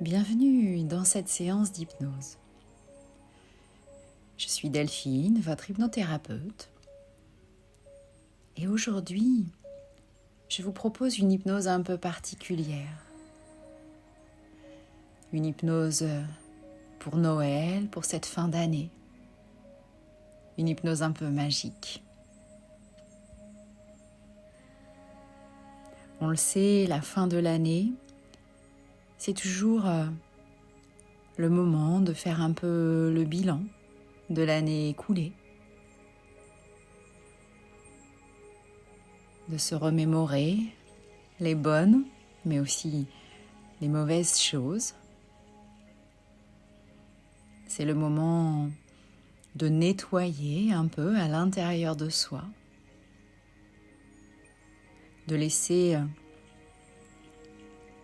Bienvenue dans cette séance d'hypnose. Je suis Delphine, votre hypnothérapeute. Et aujourd'hui, je vous propose une hypnose un peu particulière. Une hypnose pour Noël, pour cette fin d'année. Une hypnose un peu magique. On le sait, la fin de l'année, c'est toujours le moment de faire un peu le bilan de l'année écoulée, de se remémorer les bonnes, mais aussi les mauvaises choses. C'est le moment de nettoyer un peu à l'intérieur de soi, de laisser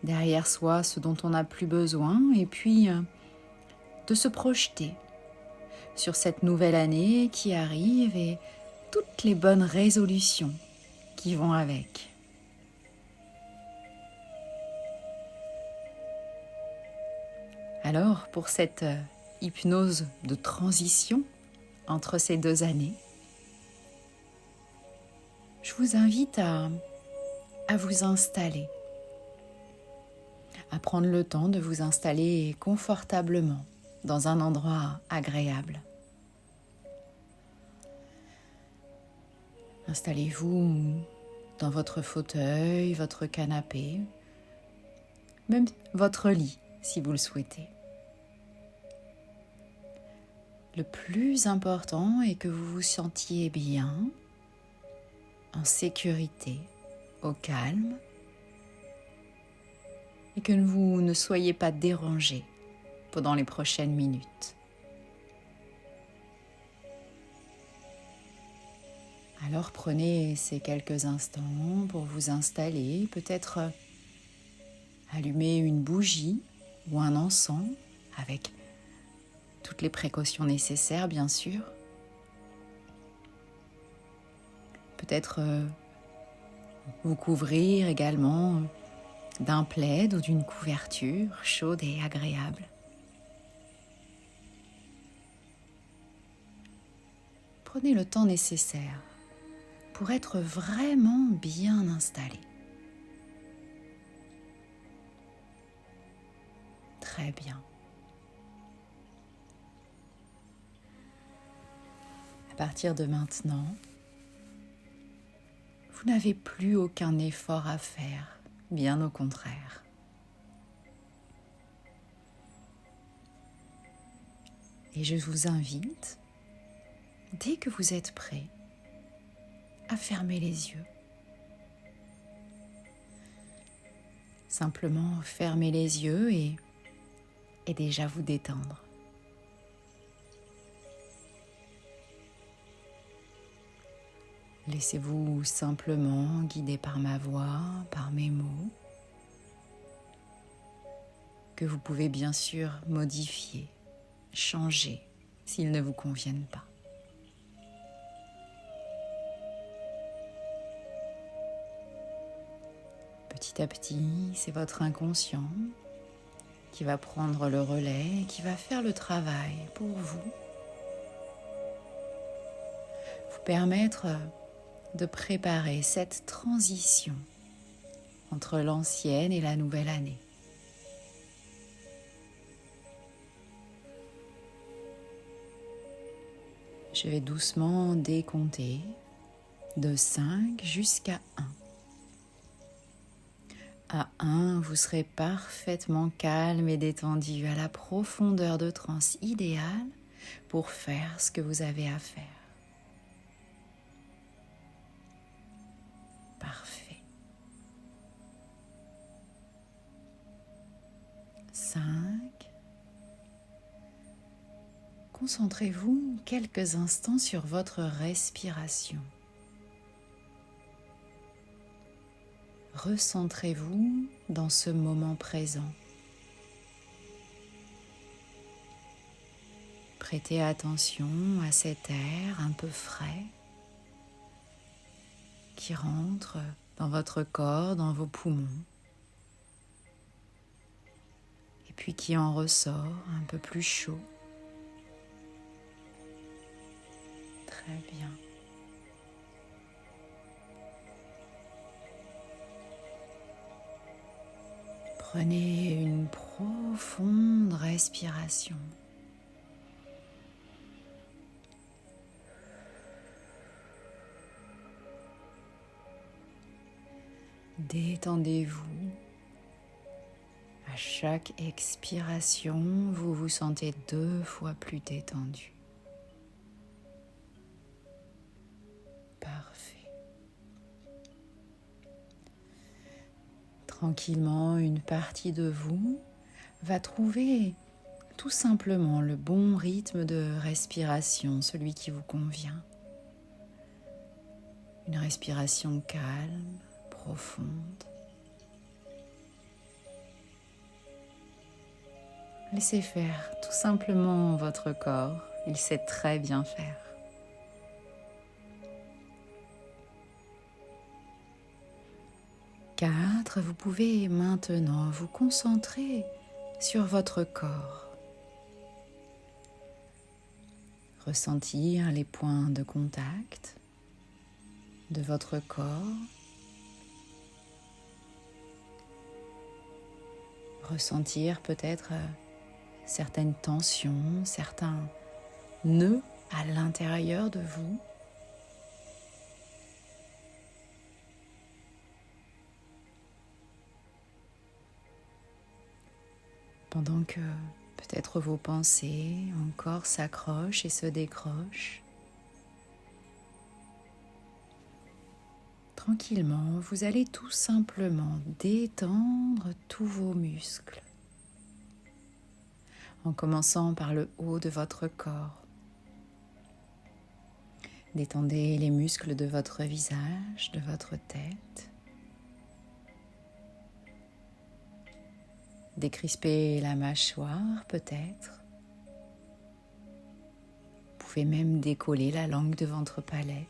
derrière soi ce dont on n'a plus besoin et puis de se projeter sur cette nouvelle année qui arrive et toutes les bonnes résolutions qui vont avec. Alors, pour cette hypnose de transition entre ces deux années, je vous invite à vous installer, à prendre le temps de vous installer confortablement dans un endroit agréable. Installez-vous dans votre fauteuil, votre canapé, même votre lit si vous le souhaitez. Le plus important est que vous vous sentiez bien, en sécurité, au calme, et que vous ne soyez pas dérangé pendant les prochaines minutes. Alors prenez ces quelques instants pour vous installer, peut-être allumer une bougie ou un encens avec toutes les précautions nécessaires bien sûr. Peut-être vous couvrir également d'un plaid ou d'une couverture chaude et agréable. Prenez le temps nécessaire pour être vraiment bien installé. Très bien. À partir de maintenant, vous n'avez plus aucun effort à faire, bien au contraire. Et je vous invite, dès que vous êtes prêt, à fermer les yeux. Simplement fermez les yeux et déjà vous détendre. Laissez-vous simplement guider par ma voix, par mes mots, que vous pouvez bien sûr modifier, changer s'ils ne vous conviennent pas. Petit à petit, c'est votre inconscient qui va prendre le relais et qui va faire le travail pour vous. Vous permettre de préparer cette transition entre l'ancienne et la nouvelle année. Je vais doucement décompter de 5 jusqu'à 1. À 1, vous serez parfaitement calme et détendu à la profondeur de transe idéale pour faire ce que vous avez à faire. Parfait. 5. Concentrez-vous quelques instants sur votre respiration. Recentrez-vous dans ce moment présent. Prêtez attention à cet air un peu frais qui rentre dans votre corps, dans vos poumons. Et puis qui en ressort un peu plus chaud. Très bien. Prenez une profonde respiration. Détendez-vous. À chaque expiration, vous vous sentez 2 fois plus détendu. Parfait. Tranquillement, une partie de vous va trouver tout simplement le bon rythme de respiration, celui qui vous convient. Une respiration calme, profonde. Laissez faire tout simplement votre corps, il sait très bien faire. Vous pouvez maintenant vous concentrer sur votre corps. Ressentir les points de contact de votre corps. Ressentir peut-être certaines tensions, certains nœuds à l'intérieur de vous. Pendant que peut-être vos pensées encore s'accrochent et se décrochent. Tranquillement, vous allez tout simplement détendre tous vos muscles. En commençant par le haut de votre corps. Détendez les muscles de votre visage, de votre tête. Décrispez la mâchoire peut-être. Vous pouvez même décoller la langue de votre palais.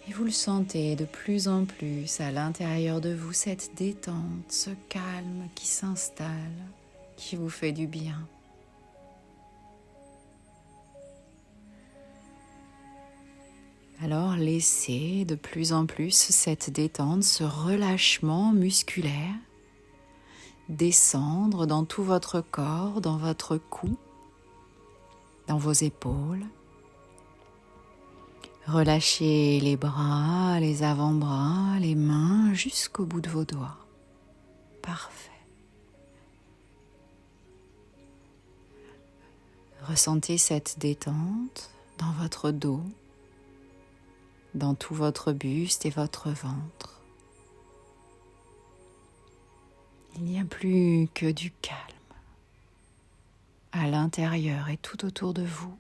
Et vous le sentez de plus en plus à l'intérieur de vous, cette détente, ce calme qui s'installe, qui vous fait du bien. Alors laissez de plus en plus cette détente, ce relâchement musculaire descendre dans tout votre corps, dans votre cou, dans vos épaules. Relâchez les bras, les avant-bras, les mains jusqu'au bout de vos doigts. Parfait. Ressentez cette détente dans votre dos, dans tout votre buste et votre ventre. Il n'y a plus que du calme à l'intérieur et tout autour de vous.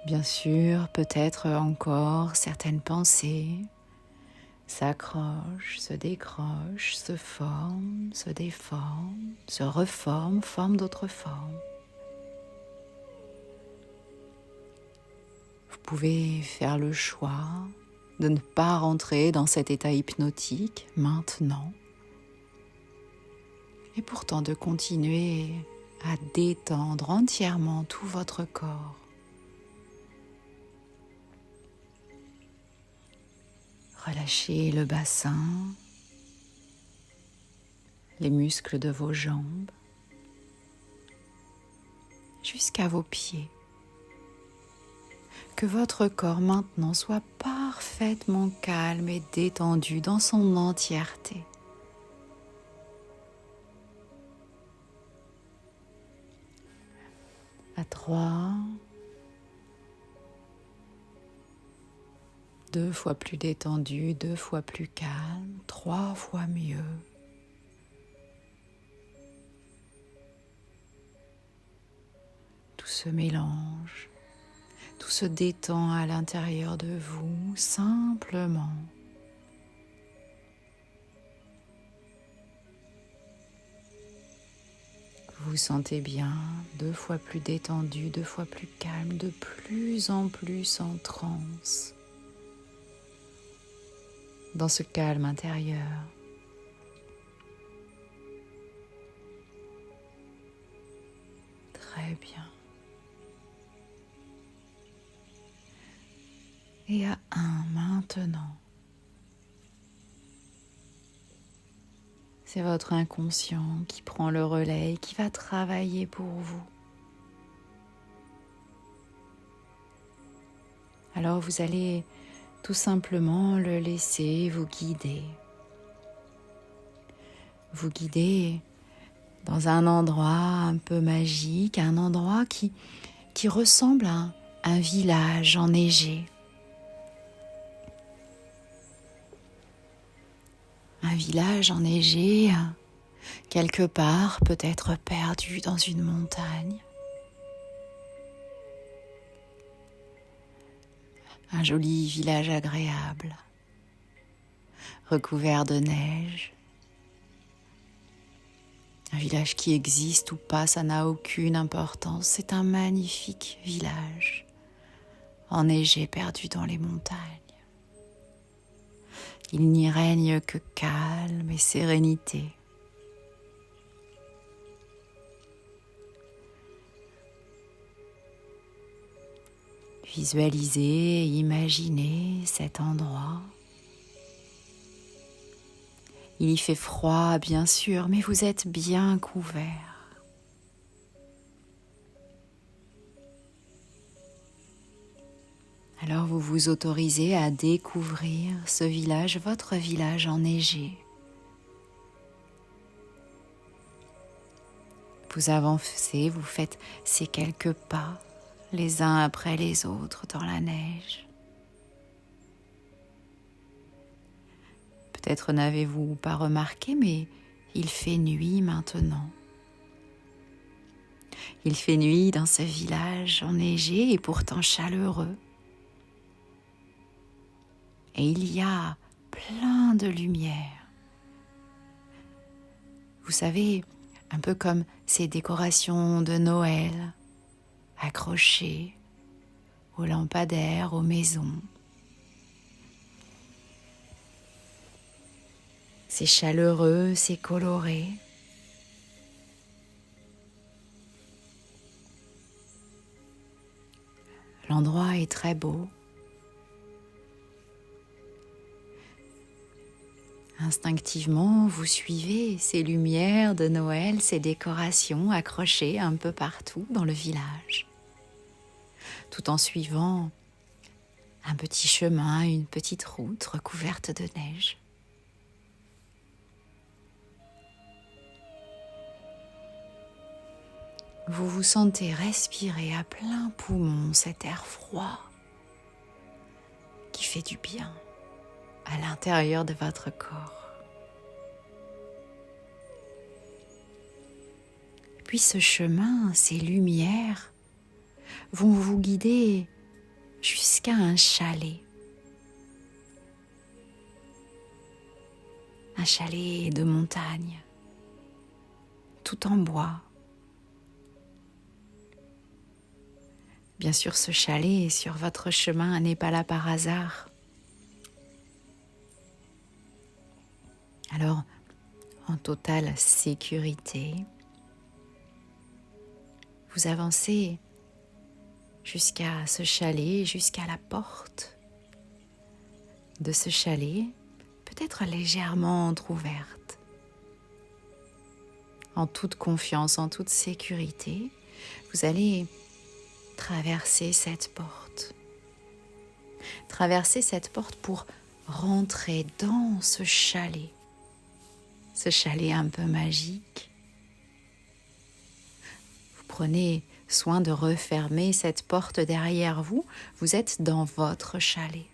Bien sûr, peut-être encore certaines pensées s'accrochent, se décrochent, se forment, se déforment, se reforment, forment d'autres formes. Vous pouvez faire le choix de ne pas rentrer dans cet état hypnotique maintenant, et pourtant de continuer à détendre entièrement tout votre corps. Relâchez le bassin, les muscles de vos jambes, jusqu'à vos pieds. Que votre corps maintenant soit parfaitement calme et détendu dans son entièreté. À 3, 2 fois plus détendu, 2 fois plus calme, 3 fois mieux. Tout se mélange. Tout se détend à l'intérieur de vous, simplement. Vous vous sentez bien, 2 fois plus détendu, 2 fois plus calme, de plus en plus en transe. dans ce calme intérieur. Très bien. Et à 1 maintenant. C'est votre inconscient qui prend le relais et qui va travailler pour vous. Alors vous allez tout simplement le laisser vous guider. Vous guider dans un endroit un peu magique, un endroit qui ressemble à un village enneigé. Un village enneigé, quelque part peut-être perdu dans une montagne. Un joli village agréable, recouvert de neige. Un village qui existe ou pas, ça n'a aucune importance. C'est un magnifique village, enneigé, perdu dans les montagnes. Il n'y règne que calme et sérénité. Visualisez, imaginez cet endroit. Il y fait froid, bien sûr, mais vous êtes bien couvert. Alors vous vous autorisez à découvrir ce village, votre village enneigé. Vous avancez, vous faites ces quelques pas, les uns après les autres dans la neige. Peut-être n'avez-vous pas remarqué, mais il fait nuit maintenant. Il fait nuit dans ce village enneigé et pourtant chaleureux. Et il y a plein de lumière. Vous savez, un peu comme ces décorations de Noël, accrochées aux lampadaires, aux maisons. C'est chaleureux, c'est coloré. L'endroit est très beau. Instinctivement, vous suivez ces lumières de Noël, ces décorations accrochées un peu partout dans le village, tout en suivant un petit chemin, une petite route recouverte de neige. Vous vous sentez respirer à plein poumon cet air froid qui fait du bien à l'intérieur de votre corps. Puis ce chemin, ces lumières vont vous guider jusqu'à un chalet. Un chalet de montagne, tout en bois. Bien sûr, ce chalet sur votre chemin n'est pas là par hasard. Alors, en totale sécurité, vous avancez jusqu'à ce chalet, jusqu'à la porte de ce chalet, peut-être légèrement entrouverte. En toute confiance, en toute sécurité, vous allez traverser cette porte. Traverser cette porte pour rentrer dans ce chalet un peu magique. Vous prenez soin de refermer cette porte derrière vous. Vous êtes dans votre chalet.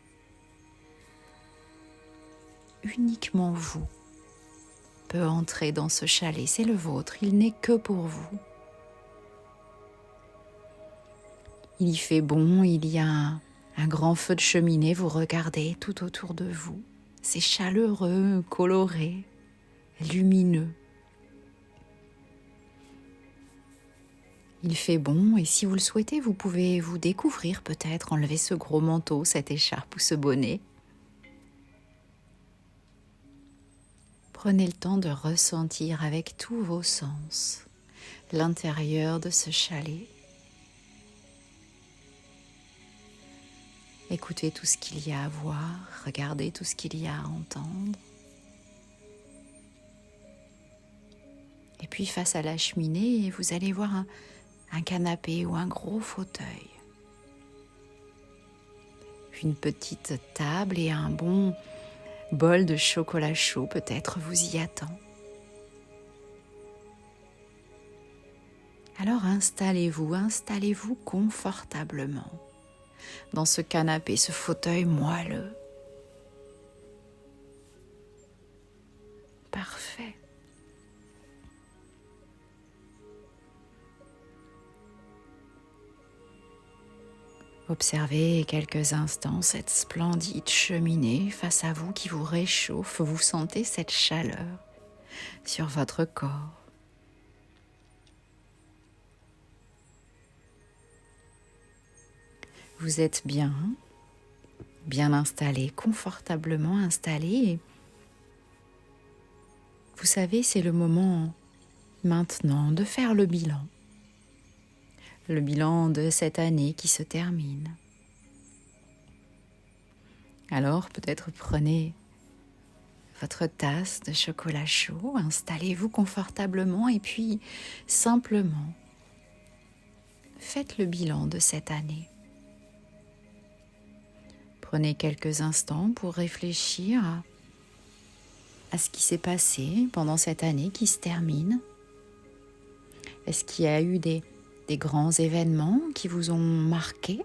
Uniquement vous peut entrer dans ce chalet. C'est le vôtre. Il n'est que pour vous. Il y fait bon, il y a un grand feu de cheminée. Vous regardez tout autour de vous. C'est chaleureux, coloré, lumineux. Il fait bon et si vous le souhaitez, vous pouvez vous découvrir peut-être, enlever ce gros manteau, cette écharpe ou ce bonnet. Prenez le temps de ressentir avec tous vos sens l'intérieur de ce chalet. Écoutez tout ce qu'il y a à voir, regardez tout ce qu'il y a à entendre. Et puis face à la cheminée, vous allez voir un canapé ou un gros fauteuil. Une petite table et un bon bol de chocolat chaud peut-être vous y attend. Alors installez-vous confortablement dans ce canapé, ce fauteuil moelleux. Parfait. Observez quelques instants cette splendide cheminée face à vous qui vous réchauffe. Vous sentez cette chaleur sur votre corps. Vous êtes bien installé, confortablement installé. Vous savez, c'est le moment maintenant de faire le bilan. Le bilan de cette année qui se termine. Alors peut-être prenez votre tasse de chocolat chaud, installez-vous confortablement et puis simplement faites le bilan de cette année. Prenez quelques instants pour réfléchir à ce qui s'est passé pendant cette année qui se termine. Est-ce qu'il y a eu des grands événements qui vous ont marqué?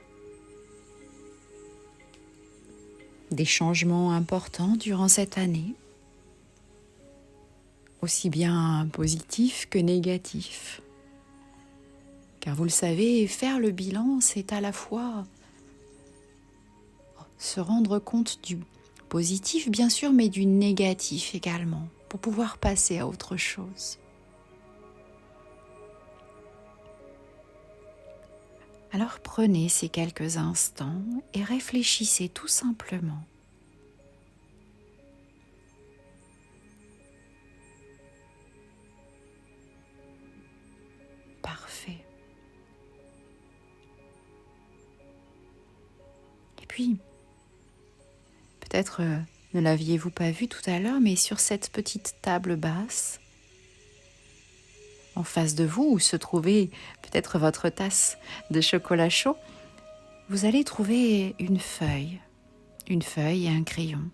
Des changements importants durant cette année? Aussi bien positifs que négatifs. Car vous le savez, faire le bilan, c'est à la fois se rendre compte du positif, bien sûr, mais du négatif également, pour pouvoir passer à autre chose. Alors prenez ces quelques instants et réfléchissez tout simplement. Parfait. Et puis, peut-être ne l'aviez-vous pas vu tout à l'heure, mais sur cette petite table basse, en face de vous, où se trouvait peut-être votre tasse de chocolat chaud, vous allez trouver une feuille et un crayon.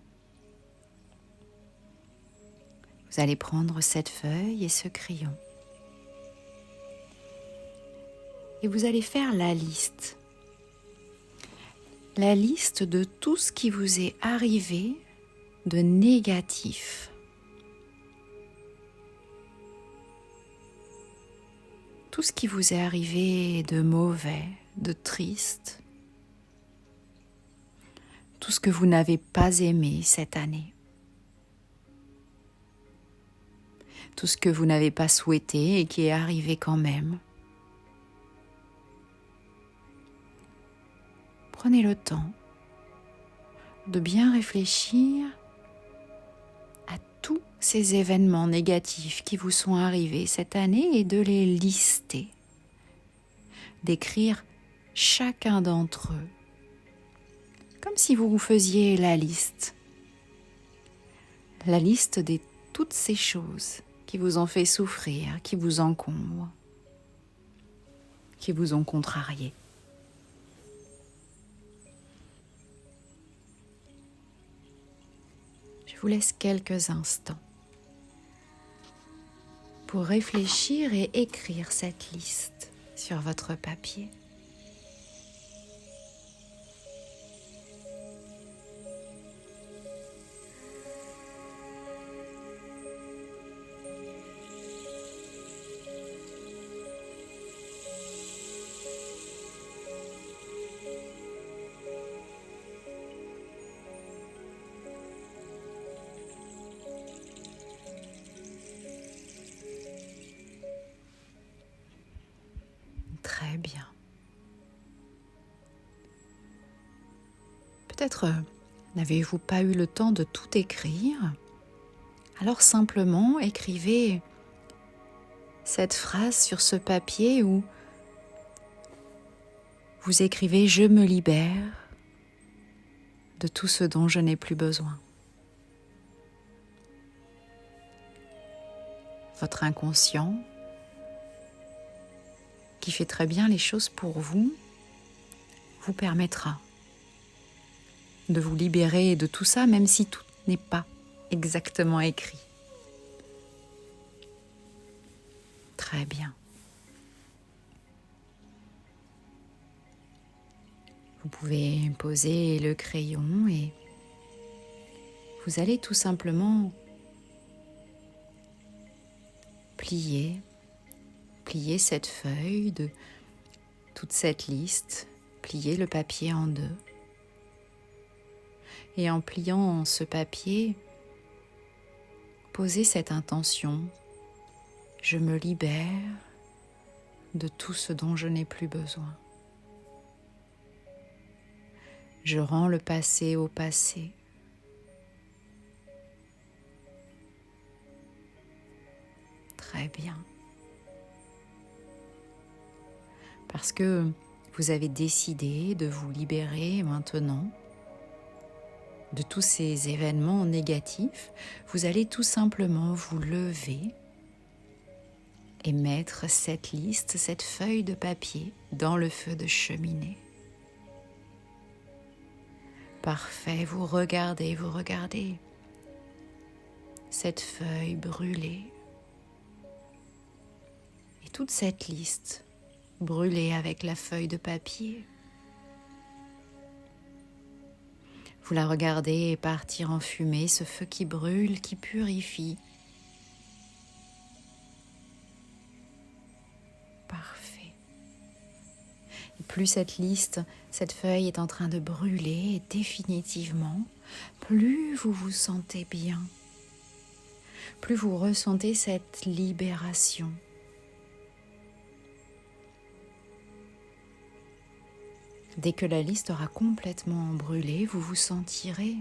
Vous allez prendre cette feuille et ce crayon. Et vous allez faire la liste. La liste de tout ce qui vous est arrivé de négatif. Tout ce qui vous est arrivé de mauvais, de triste. Tout ce que vous n'avez pas aimé cette année. Tout ce que vous n'avez pas souhaité et qui est arrivé quand même. Prenez le temps de bien réfléchir à tous ces événements négatifs qui vous sont arrivés cette année et de les lister, d'écrire chacun d'entre eux, comme si vous faisiez la liste de toutes ces choses qui vous ont fait souffrir, qui vous encombrent, qui vous ont contrarié. Je vous laisse quelques instants pour réfléchir et écrire cette liste sur votre papier. Très bien. Peut-être n'avez-vous pas eu le temps de tout écrire. Alors simplement écrivez cette phrase sur ce papier où vous écrivez « Je me libère de tout ce dont je n'ai plus besoin ». Votre inconscient, qui fait très bien les choses pour vous, vous permettra de vous libérer de tout ça, même si tout n'est pas exactement écrit. Très bien. Vous pouvez poser le crayon et vous allez tout simplement plier cette feuille de toute cette liste, plier le papier en deux. Et en pliant ce papier, posez cette intention. Je me libère de tout ce dont je n'ai plus besoin. Je rends le passé au passé. Très bien. Parce que vous avez décidé de vous libérer maintenant de tous ces événements négatifs, vous allez tout simplement vous lever et mettre cette liste, cette feuille de papier dans le feu de cheminée. Parfait, vous regardez cette feuille brûlée et toute cette liste brûlée avec la feuille de papier. Vous la regardez partir en fumée, ce feu qui brûle, qui purifie. Parfait. Et plus cette liste, cette feuille est en train de brûler définitivement, plus vous vous sentez bien, plus vous ressentez cette libération. Dès que la liste aura complètement brûlé, vous vous sentirez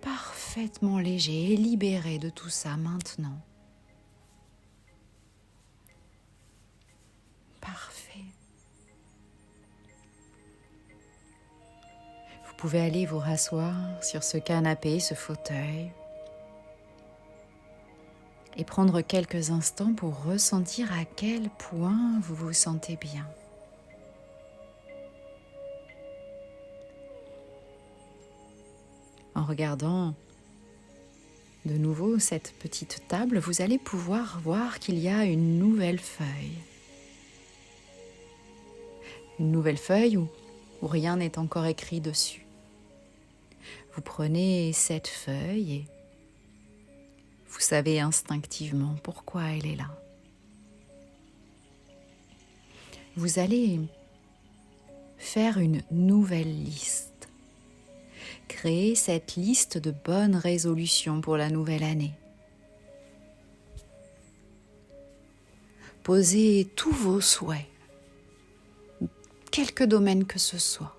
parfaitement léger et libéré de tout ça maintenant. Parfait. Vous pouvez aller vous rasseoir sur ce canapé, ce fauteuil, et prendre quelques instants pour ressentir à quel point vous vous sentez bien. En regardant de nouveau cette petite table, vous allez pouvoir voir qu'il y a une nouvelle feuille. Une nouvelle feuille où rien n'est encore écrit dessus. Vous prenez cette feuille et vous savez instinctivement pourquoi elle est là. Vous allez faire une nouvelle liste. Créez cette liste de bonnes résolutions pour la nouvelle année. Posez tous vos souhaits, quelque domaine que ce soit.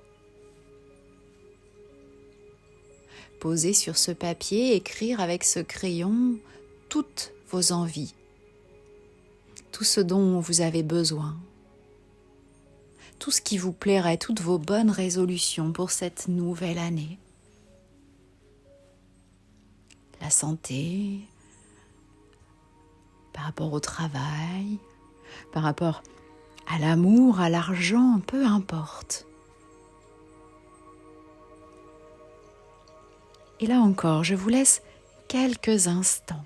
Posez sur ce papier, écrire avec ce crayon toutes vos envies, tout ce dont vous avez besoin, tout ce qui vous plairait, toutes vos bonnes résolutions pour cette nouvelle année. La santé, par rapport au travail, par rapport à l'amour, à l'argent, peu importe. Et là encore, je vous laisse quelques instants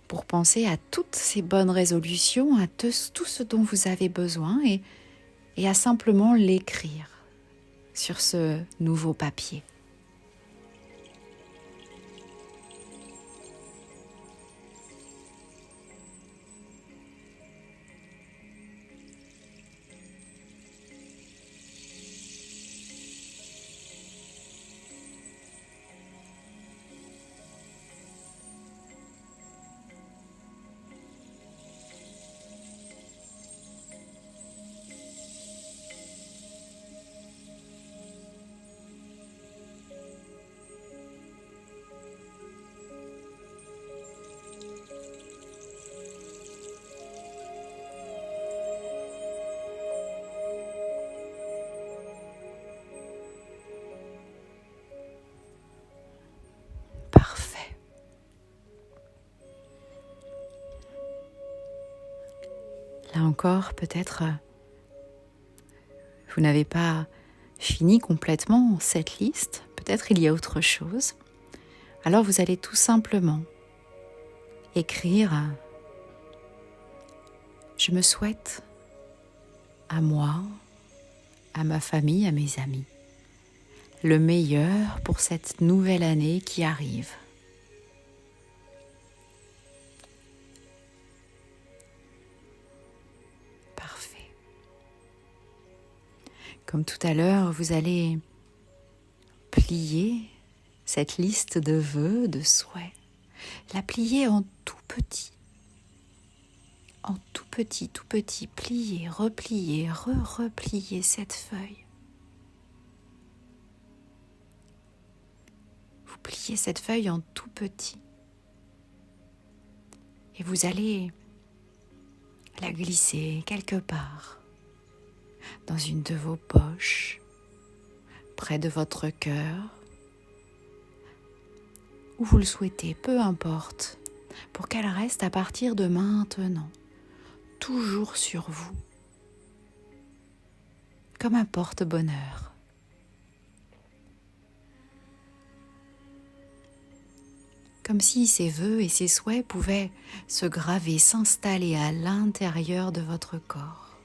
pour penser à toutes ces bonnes résolutions, à tout ce dont vous avez besoin et à simplement l'écrire sur ce nouveau papier. encore, peut-être, vous n'avez pas fini complètement cette liste. Peut-être il y a autre chose. Alors vous allez tout simplement écrire « Je me souhaite à moi, à ma famille, à mes amis, le meilleur pour cette nouvelle année qui arrive. » Parfait. Comme tout à l'heure, vous allez plier cette liste de vœux, de souhaits, la plier en tout petit, tout petit, plier, replier, replier cette feuille. Vous pliez cette feuille en tout petit et vous allez la glisser quelque part dans une de vos poches, près de votre cœur, où vous le souhaitez, peu importe, pour qu'elle reste à partir de maintenant, toujours sur vous, comme un porte-bonheur. Comme si ces vœux et ces souhaits pouvaient se graver, s'installer à l'intérieur de votre corps,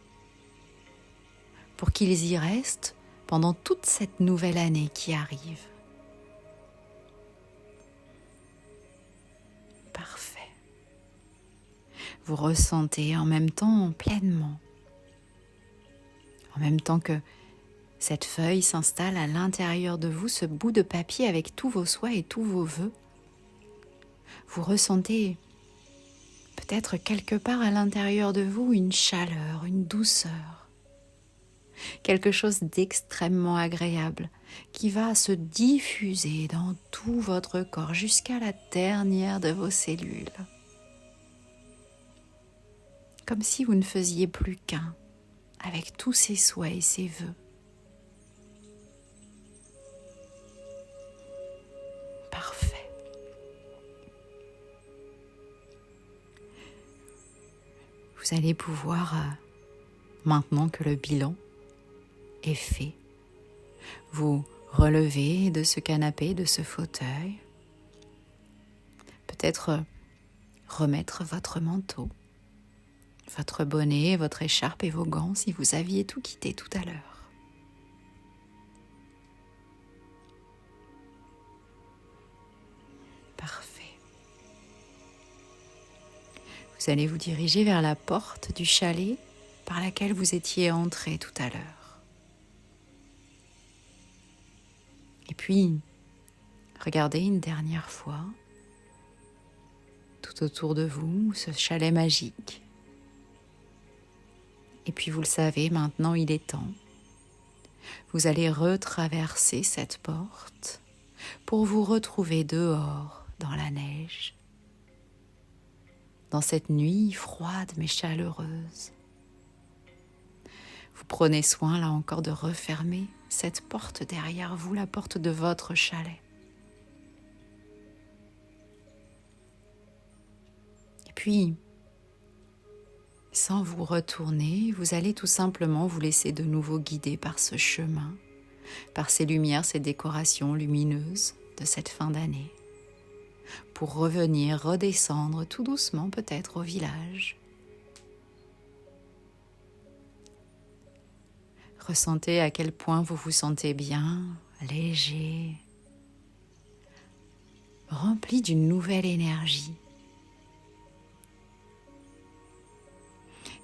pour qu'ils y restent pendant toute cette nouvelle année qui arrive. Parfait. Vous ressentez en même temps pleinement, en même temps que cette feuille s'installe à l'intérieur de vous, ce bout de papier avec tous vos souhaits et tous vos vœux. Vous ressentez peut-être quelque part à l'intérieur de vous une chaleur, une douceur, quelque chose d'extrêmement agréable qui va se diffuser dans tout votre corps jusqu'à la dernière de vos cellules. Comme si vous ne faisiez plus qu'un avec tous ces souhaits et ces vœux. Parfait. Vous allez pouvoir, maintenant que le bilan est fait, vous relever de ce canapé, de ce fauteuil, peut-être remettre votre manteau, votre bonnet, votre écharpe et vos gants si vous aviez tout quitté tout à l'heure. Parfait. Vous allez vous diriger vers la porte du chalet par laquelle vous étiez entré tout à l'heure. Et puis, regardez une dernière fois tout autour de vous ce chalet magique. Et puis vous le savez, maintenant il est temps. Vous allez retraverser cette porte pour vous retrouver dehors dans la neige, dans cette nuit froide mais chaleureuse. Vous prenez soin là encore de refermer cette porte derrière vous, la porte de votre chalet. Et puis, sans vous retourner, vous allez tout simplement vous laisser de nouveau guider par ce chemin, par ces lumières, ces décorations lumineuses de cette fin d'année, pour revenir, redescendre tout doucement peut-être au village. Ressentez à quel point vous vous sentez bien, léger, rempli d'une nouvelle énergie.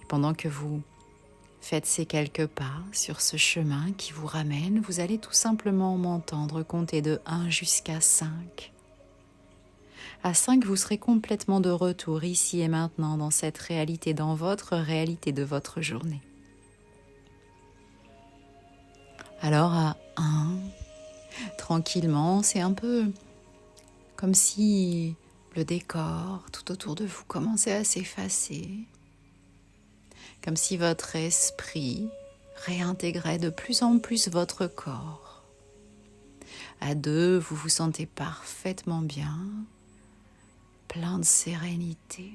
Et pendant que vous faites ces quelques pas sur ce chemin qui vous ramène, vous allez tout simplement m'entendre compter de 1 jusqu'à 5. À 5, vous serez complètement de retour ici et maintenant dans cette réalité, dans votre réalité de votre journée. Alors à 1, tranquillement, c'est un peu comme si le décor tout autour de vous commençait à s'effacer, comme si votre esprit réintégrait de plus en plus votre corps. À 2, vous vous sentez parfaitement bien, plein de sérénité.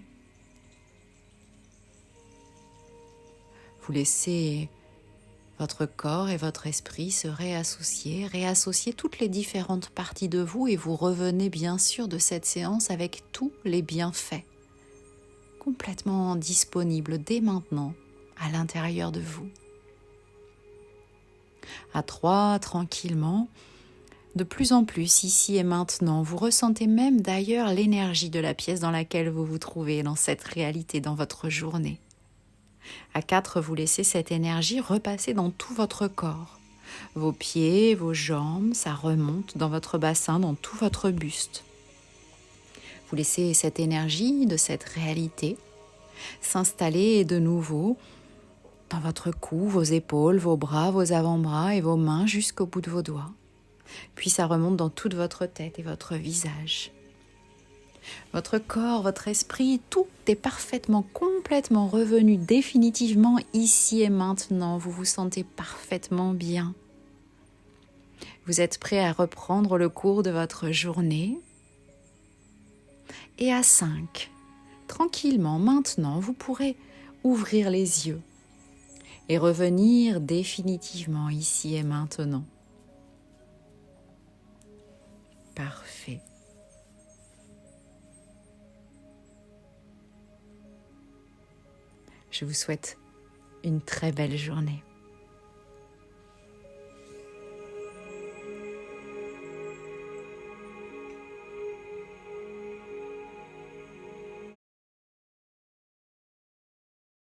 Vous laissez votre corps et votre esprit se réassocier toutes les différentes parties de vous et vous revenez bien sûr de cette séance avec tous les bienfaits complètement disponibles dès maintenant à l'intérieur de vous. À 3, tranquillement, de plus en plus ici et maintenant, vous ressentez même d'ailleurs l'énergie de la pièce dans laquelle vous vous trouvez, dans cette réalité, dans votre journée. À 4, vous laissez cette énergie repasser dans tout votre corps. Vos pieds, vos jambes, ça remonte dans votre bassin, dans tout votre buste. Vous laissez cette énergie de cette réalité s'installer de nouveau dans votre cou, vos épaules, vos bras, vos avant-bras et vos mains jusqu'au bout de vos doigts. Puis ça remonte dans toute votre tête et votre visage. Votre corps, votre esprit, tout est parfaitement, complètement revenu définitivement ici et maintenant. Vous vous sentez parfaitement bien. Vous êtes prêt à reprendre le cours de votre journée. Et à 5, tranquillement, maintenant, vous pourrez ouvrir les yeux et revenir définitivement ici et maintenant. Parfait. Je vous souhaite une très belle journée.